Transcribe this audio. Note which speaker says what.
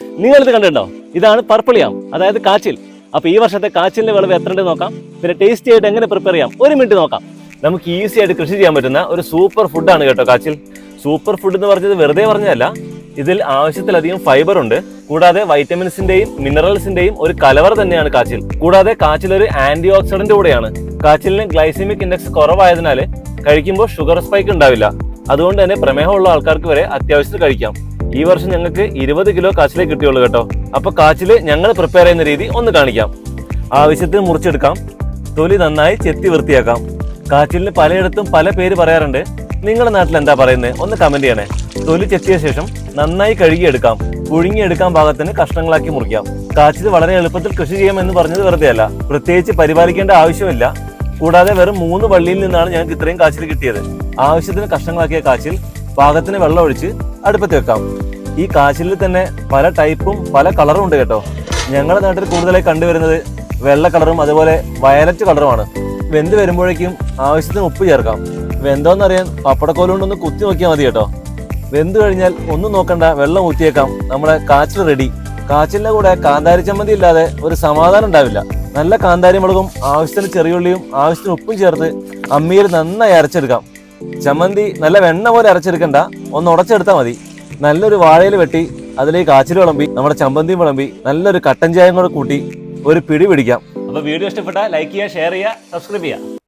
Speaker 1: നിങ്ങളിത് കണ്ടിട്ടുണ്ടോ? ഇതാണ് പർപ്പിളിയാം, അതായത് കാച്ചിൽ. അപ്പൊ ഈ വർഷത്തെ കാച്ചിലിന്റെ വിളവ് എത്ര ഉണ്ട് നോക്കാം. പിന്നെ ടേസ്റ്റി ആയിട്ട് എങ്ങനെ പ്രിപ്പയർ ചെയ്യാം ഒരു മിനിറ്റ് നോക്കാം. നമുക്ക് ഈസി ആയിട്ട് കൃഷി ചെയ്യാൻ പറ്റുന്ന ഒരു സൂപ്പർ ഫുഡാണ് കേട്ടോ കാച്ചിൽ. സൂപ്പർ ഫുഡ് എന്ന് പറഞ്ഞത് വെറുതെ പറഞ്ഞതല്ല, ഇതിൽ ആവശ്യത്തിലധികം ഫൈബർ ഉണ്ട്. കൂടാതെ വൈറ്റമിൻസിന്റെയും മിനറൽസിന്റെയും ഒരു കലവറ തന്നെയാണ് കാച്ചിൽ. കൂടാതെ കാച്ചിൽ ഒരു ആന്റി ഓക്സിഡന്റ് കൂടെയാണ്. കാച്ചിലിന് ഗ്ലൈസീമിക് ഇൻഡെക്സ് കുറവായതിനാൽ കഴിക്കുമ്പോൾ ഷുഗർ സ്പൈക്ക് ഉണ്ടാവില്ല. അതുകൊണ്ട് തന്നെ പ്രമേഹമുള്ള ആൾക്കാർക്ക് വരെ അത്യാവശ്യത്തിന് കഴിക്കാം. ഈ വർഷം ഞങ്ങൾക്ക് 20 കിലോ കാച്ചിലേ കിട്ടിയുള്ളൂ കേട്ടോ. അപ്പൊ കാച്ചില് ഞങ്ങൾ പ്രിപ്പയർ ചെയ്യുന്ന രീതി ഒന്ന് കാണിക്കാം. ആവശ്യത്തിന് മുറിച്ചെടുക്കാം. തൊലി നന്നായി ചെത്തി വൃത്തിയാക്കാം. കാച്ചിലിന് പലയിടത്തും പല പേര് പറയാറുണ്ട്. നിങ്ങളുടെ നാട്ടിൽ എന്താ പറയുന്നത് ഒന്ന് കമന്റ് ചെയ്യണേ. തൊലി ചെത്തിയ ശേഷം നന്നായി കഴുകിയെടുക്കാം. പുഴുങ്ങിയെടുക്കാൻ പാകത്തിന് കഷ്ണങ്ങളാക്കി മുറിക്കാം. കാച്ചിൽ വളരെ എളുപ്പത്തിൽ കൃഷി ചെയ്യാമെന്ന് പറഞ്ഞത് വെറുതെ അല്ല. പ്രത്യേകിച്ച് പരിപാലിക്കേണ്ട ആവശ്യമില്ല. കൂടാതെ വെറും 3 വള്ളിയിൽ നിന്നാണ് ഞങ്ങൾക്ക് ഇത്രയും കാച്ചിൽ കിട്ടിയത്. ആവശ്യത്തിന് കഷ്ണങ്ങളാക്കിയ കാച്ചിൽ പാകത്തിന് വെള്ളം ഒഴിച്ച് അടുപ്പത്ത് വെക്കാം. ഈ കാച്ചിലിൽ തന്നെ പല ടൈപ്പും പല കളറും ഉണ്ട് കേട്ടോ. ഞങ്ങളുടെ നാട്ടിൽ കൂടുതലായി കണ്ടുവരുന്നത് വെള്ള കളറും അതുപോലെ വയലറ്റ് കളറുമാണ്. വെന്ത് വരുമ്പോഴേക്കും ആവശ്യത്തിന് ഉപ്പ് ചേർക്കാം. വെന്തോന്നറിയാൻ പപ്പടക്കോല് കൊണ്ടൊന്ന് കുത്തി നോക്കിയാൽ മതി കേട്ടോ. വെന്ത് കഴിഞ്ഞാൽ ഒന്നും നോക്കണ്ട, വെള്ളം ഊറ്റിയേക്കാം. നമ്മുടെ കാച്ചിൽ റെഡി. കാച്ചിലിന്റെ കൂടെ കാന്താരി ചമ്മന്തി ഇല്ലാതെ ഒരു സമാധാനം ഉണ്ടാവില്ല. നല്ല കാന്താരി മുളകും ആവശ്യത്തിന് ചെറിയുള്ളിയും ആവശ്യത്തിന് ഉപ്പും ചേർത്ത് അമ്മിയിൽ നന്നായി അരച്ചെടുക്കാം. ചമ്മന്തി നല്ല വെണ്ണ പോലെ അരച്ചെടുക്കണ്ട, ഒന്ന് ഉടച്ചെടുത്താൽ മതി. നല്ലൊരു വാഴയിൽ വെട്ടി അതിലേക്ക് കാച്ചിൽ വിളമ്പി നമ്മുടെ ചമ്മന്തിയും വിളമ്പി നല്ലൊരു കട്ടൻ ചായയും കൂടെ കൂട്ടി ഒരു പിടി പിടിക്കാം. അപ്പൊ വീഡിയോ ഇഷ്ടപ്പെട്ടാൽ ലൈക്ക് ചെയ്യുക, ഷെയർ ചെയ്യുക, സബ്സ്ക്രൈബ് ചെയ്യുക.